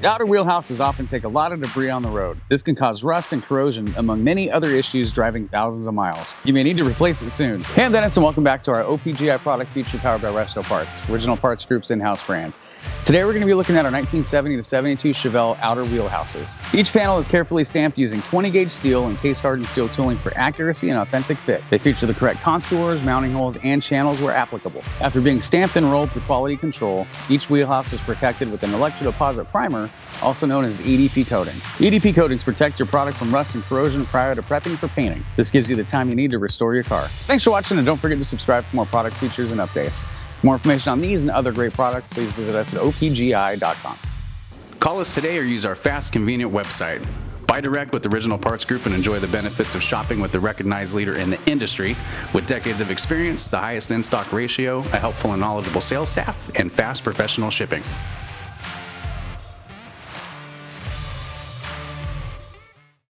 The outer wheel houses often take a lot of debris on the road. This can cause rust and corrosion, among many other issues driving thousands of miles. You may need to replace it soon. Hey, I'm Dennis, and welcome back to our OPGI product feature powered by Resto Parts, Original Parts Group's in-house brand. Today we're going to be looking at our 1970 to 72 Chevelle outer wheel houses. Each panel is carefully stamped using 20-gauge steel and case-hardened steel tooling for accuracy and authentic fit. They feature the correct contours, mounting holes, and channels where applicable. After being stamped and rolled for quality control, each wheelhouse is protected with an electrodeposit primer, also known as EDP coating. EDP coatings protect your product from rust and corrosion prior to prepping for painting. This gives you the time you need to restore your car. Thanks for watching, and don't forget to subscribe for more product features and updates. For more information on these and other great products, please visit us at opgi.com. Call us today or use our fast, convenient website. Buy direct with Original Parts Group and enjoy the benefits of shopping with the recognized leader in the industry with decades of experience, the highest in-stock ratio, a helpful and knowledgeable sales staff, and fast professional shipping.